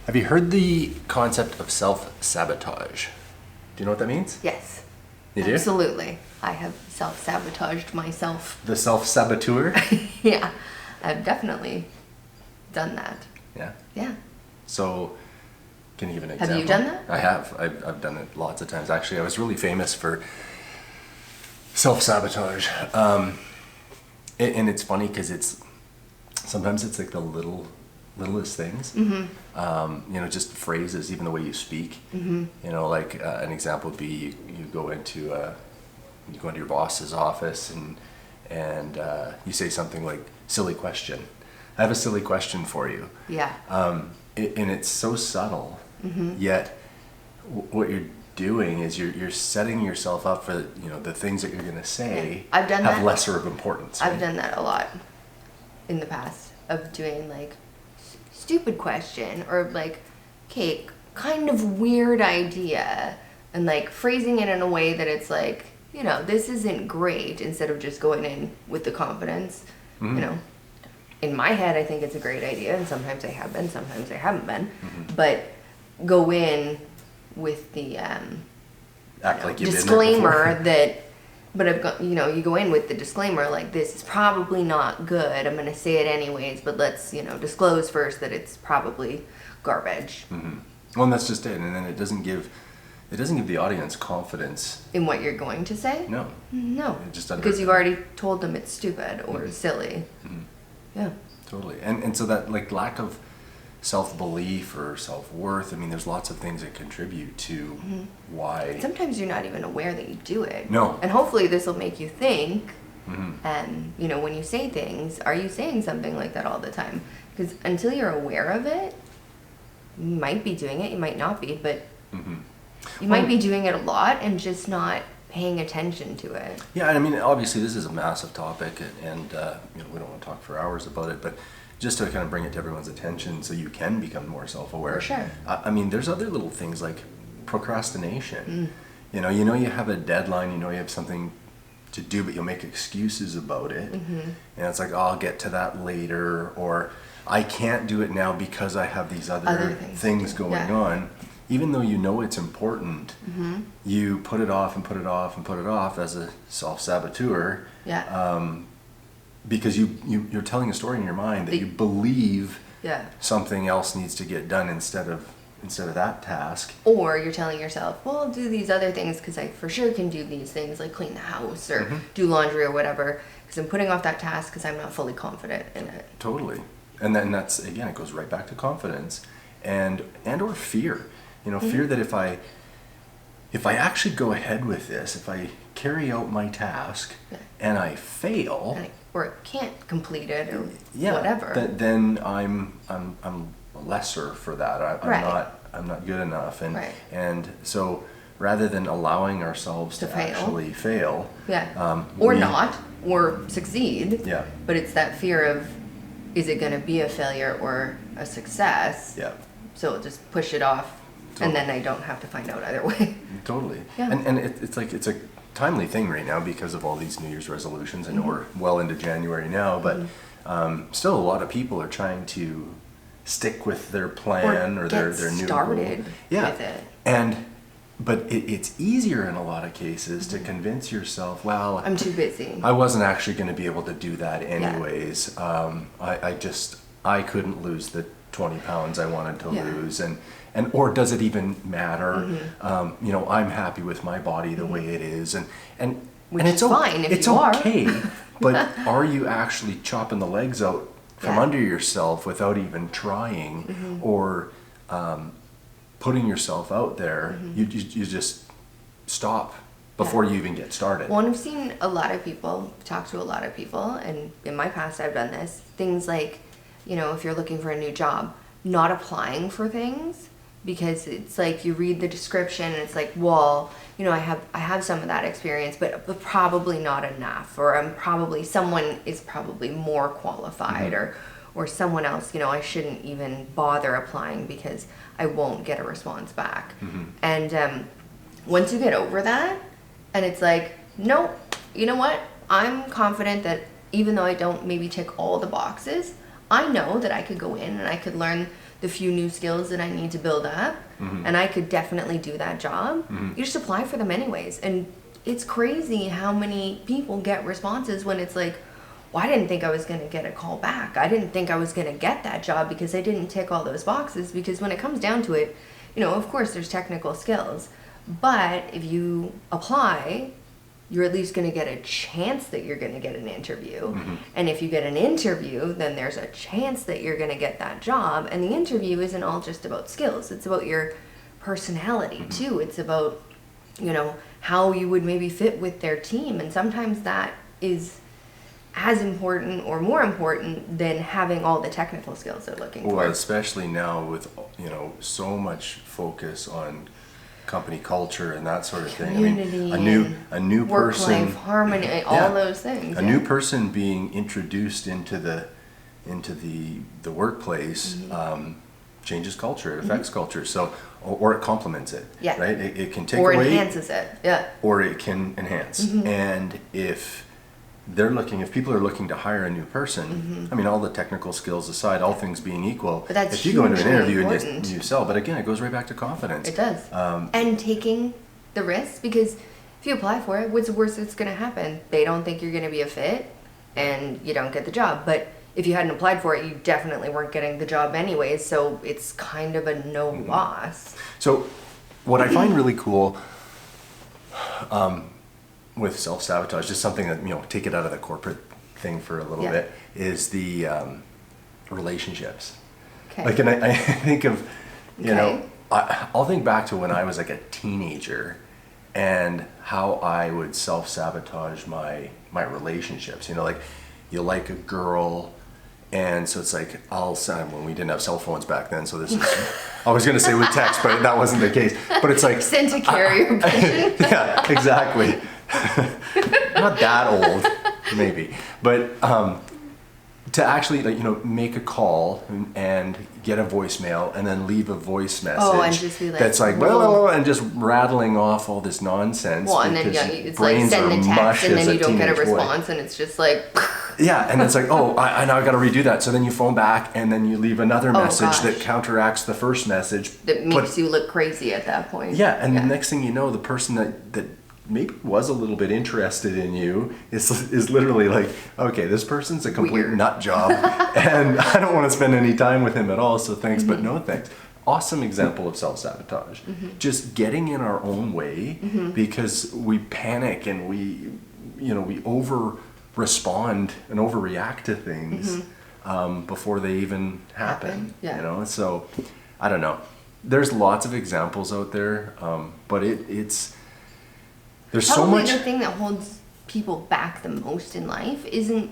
Have you heard the concept of self-sabotage? Do you know what that means? Yes. You do? Absolutely. I have self-sabotaged myself. The self-saboteur? Yeah. I've definitely done that. Yeah. Yeah. So, can you give an example? Have you done that? I have. I've done it lots of times. Actually, I was really famous for self-sabotage. And it's funny because sometimes it's like the littlest things. Just phrases, even the way you speak. Like an example would be you go into your boss's office and you say something like, "Silly question. I have a silly question for you." Yeah. And it's so subtle, yet what you're doing is you're setting yourself up for the things that you're going to say I've done have that. lesser of importance. I've right? done that a lot in the past of doing like stupid question or like, okay, kind of weird idea, and like phrasing it in a way that it's like, this isn't great, instead of just going in with the confidence. In my head, I think it's a great idea, and sometimes I have been, sometimes I haven't been, but go in with the Act like you've disclaimer been there before. that, but I've got, you go in with the disclaimer like, this is probably not good. I'm going to say it anyways, but let's, disclose first that it's probably garbage. Well, and that's just it. And then it doesn't give the audience confidence In what you're going to say? No. It just Because you've already told them it's stupid or silly. Yeah. Totally. And so that like lack of self-belief or self-worth, I mean, there's lots of things that contribute to why. Sometimes you're not even aware that you do it. No. And hopefully this will make you think. And, when you say things, are you saying something like that all the time? Because until you're aware of it, you might be doing it, you might not be, but you might be doing it a lot and just not paying attention to it. Yeah, I mean, obviously this is a massive topic, and we don't want to talk for hours about it, but just to kind of bring it to everyone's attention so you can become more self-aware. For sure. I mean, there's other little things like procrastination. You have a deadline, you have something to do, but you'll make excuses about it. And it's like, I'll get to that later, or I can't do it now because I have these other things going on. Even though it's important, you put it off and put it off and put it off as a self-saboteur. Because you're telling a story in your mind that you believe something else needs to get done instead of that task. Or you're telling yourself, well, I'll do these other things because I for sure can do these things, like clean the house or do laundry or whatever, because I'm putting off that task because I'm not fully confident in it. Totally. And then that's, again, it goes right back to confidence and or fear. Fear that if I actually go ahead with this, if I carry out my task and I fail, or can't complete it or whatever, then I'm lesser for that. I'm not good enough, and so rather than allowing ourselves to actually fail, or succeed, but it's that fear of, is it going to be a failure or a success? So I'll just push it off. Totally. And then I don't have to find out either way. Totally. Yeah. And it's a timely thing right now because of all these New Year's resolutions. I know we're well into January now, but still a lot of people are trying to stick with their plan or their new started with it. But it's easier in a lot of cases to convince yourself, well, I'm too busy. I wasn't actually going to be able to do that anyways. I couldn't lose the 20 pounds I wanted to lose, or does it even matter? I'm happy with my body the way it is, and it's fine if you are. It's okay, but are you actually chopping the legs out from under yourself without even trying, or putting yourself out there? You just stop before you even get started. Well, and I've seen a lot of people, talked to a lot of people, and in my past I've done this. Things like, if you're looking for a new job, not applying for things, because it's like you read the description and it's like, well, I have some of that experience, but probably not enough, or someone is probably more qualified, or someone else, I shouldn't even bother applying because I won't get a response back. And once you get over that, and it's like, nope, you know what? I'm confident that even though I don't maybe tick all the boxes, I know that I could go in and I could learn the few new skills that I need to build up, and I could definitely do that job. You just apply for them anyways. And it's crazy how many people get responses when it's like, well, I didn't think I was going to get a call back. I didn't think I was going to get that job because I didn't tick all those boxes. Because when it comes down to it, you know, of course there's technical skills, but if you apply, you're at least going to get a chance that you're going to get an interview. And if you get an interview, then there's a chance that you're going to get that job. And the interview isn't all just about skills. It's about your personality too. It's about, you know, how you would maybe fit with their team. And sometimes that is as important or more important than having all the technical skills they're looking for. Well, especially now with, you know, so much focus on company culture and that sort of thing. Community, I mean, a new person, work-life harmony, all those things. A new person being introduced into the workplace changes culture. It affects culture. So, or it complements it. Yeah. Right. It can take or away, enhances it. Yeah. or it can enhance. And if people are looking to hire a new person, I mean, all the technical skills aside, all things being equal, But that's if you go into an interview important. and you sell, but again, it goes right back to confidence. It does. And taking the risk, because if you apply for it, what's the worst that's going to happen? They don't think you're going to be a fit and you don't get the job. But if you hadn't applied for it, you definitely weren't getting the job anyways. So it's kind of a no loss. So what I find really cool with self-sabotage, just something that, you know, take it out of the corporate thing for a little bit, is the relationships. Okay. Like, and I think of, you Okay. know, I'll think back to when I was like a teenager and how I would self-sabotage my relationships. You know, like, you like a girl, and so it's like, I'll send, when we didn't have cell phones back then, so this is, I was going to say with text, but that wasn't the case. But it's like, Sent a carrier pigeon. yeah, exactly. Not that old, maybe, but to actually, like, you know, make a call and get a voicemail and then leave a voice message and just be like, that's like blah, blah, blah, and just rattling off all this nonsense. Well, and then because it's like brains send are the text mush and as then you don't get a teenage boy. response and it's just like, Yeah, and it's like, oh, I now got to redo that. So then you phone back and then you leave another message that gosh. counteracts the first message. that makes you look crazy at that point. Yeah, and the next thing you know, the person that maybe was a little bit interested in you is literally like, okay, this person's a complete Weird. nut job, and I don't want to spend any time with him at all, so thanks, but no thanks. Awesome example of self-sabotage. Just getting in our own way because we panic and we over-respond and overreact to things before they even happen. Yeah. You know, so I don't know. There's lots of examples out there, but it's there's Probably so much. the thing that holds people back the most in life isn't.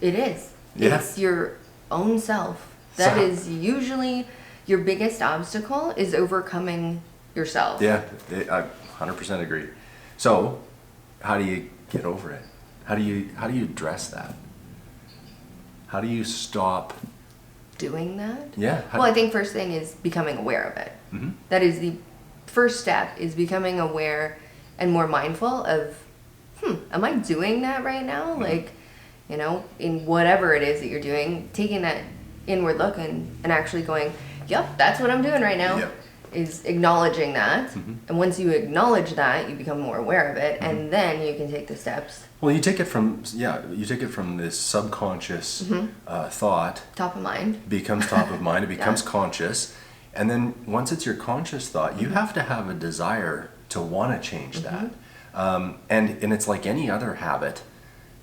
It is. Yeah. It's your own self. That So- is usually your biggest obstacle is overcoming yourself. Yeah, I 100% agree. So, how do you get over it? How do you address that? How do you stop? Doing that. Yeah. Well, I think first thing is becoming aware of it. That is the first step, is becoming aware and more mindful of, am I doing that right now? Like, you know, in whatever it is that you're doing, taking that inward look and actually going, yep, that's what I'm doing right now. Yep. Is acknowledging that. And once you acknowledge that, you become more aware of it, and then you can take the steps. Well, you take it from this subconscious thought, Top of mind. becomes top of mind. It becomes conscious, and then once it's your conscious thought, you have to have a desire to want to change that. And it's like any other habit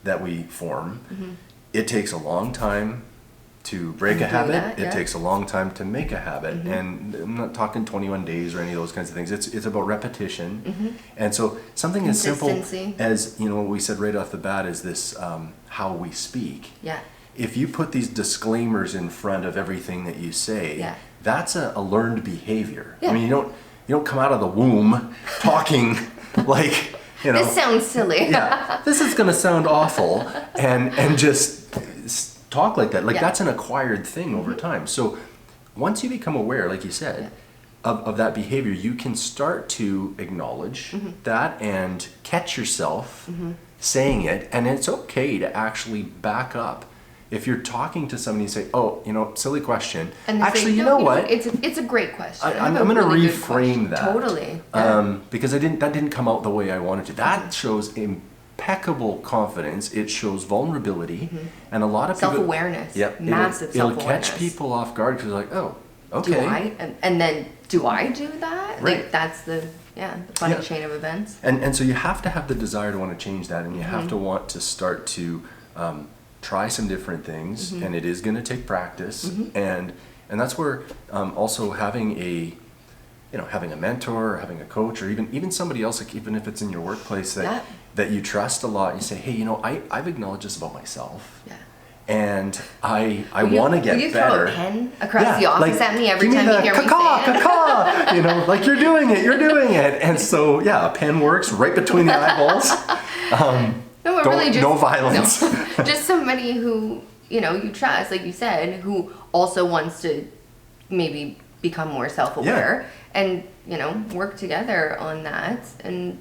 that we form. It takes a long time to break a Undo habit. that, It yeah. takes a long time to make a habit, and I'm not talking 21 days or any of those kinds of things. It's about repetition, and so something as simple Consistency. as, you know, what we said right off the bat is this: how we speak. Yeah. If you put these disclaimers in front of everything that you say, Yeah. that's a learned behavior. Yeah. I mean, you don't come out of the womb talking like, you know. This sounds silly. Yeah, this is going to sound awful, and just talk like that. Like, Yeah. that's an acquired thing over time. So once you become aware, like you said, of that behavior, you can start to acknowledge that and catch yourself saying it, and it's okay to actually back up. if you're talking to somebody and say, oh, silly question. And they Actually, say, you know what? It's a great question. I'm going to reframe that. Totally. Yeah. Because that didn't come out the way I wanted to. That shows impeccable confidence. It shows vulnerability, and a lot of people, self-awareness. Yep, Massive it'll self-awareness. catch people off guard because like, oh, okay. Do I? And then do I do that? Right. Like that's the funny chain of events. And so you have to have the desire to want to change that, and you have to want to start to try some different things, and it is going to take practice, and that's where also having a mentor or having a coach or even somebody else, like even if it's in your workplace that you trust a lot, you say, hey, I've acknowledged this about myself. Yeah. And I want to get better. Will you throw a pen across the office at me every give time me you hear me say it? Like you're doing it. And so, a pen works right between the eyeballs. No, but really just, no violence. No. Just somebody who, you trust, like you said, who also wants to maybe become more self-aware and, work together on that. And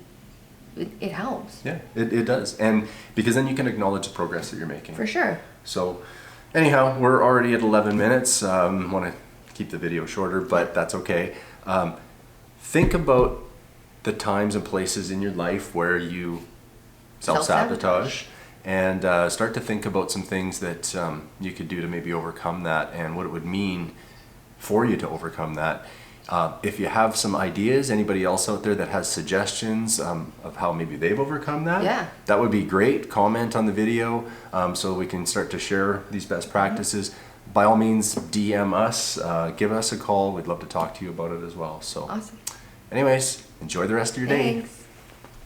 it helps. Yeah, it does. And because then you can acknowledge the progress that you're making. For sure. So anyhow, we're already at 11 minutes. Want to keep the video shorter, but that's okay. Think about the times and places in your life where you self-sabotage, and start to think about some things that you could do to maybe overcome that and what it would mean for you to overcome that. If you have some ideas, anybody else out there that has suggestions of how maybe they've overcome that, that would be great. Comment on the video so we can start to share these best practices. By all means, DM us, give us a call. We'd love to talk to you about it as well. So, awesome. Anyways, enjoy the rest of your day. Thanks.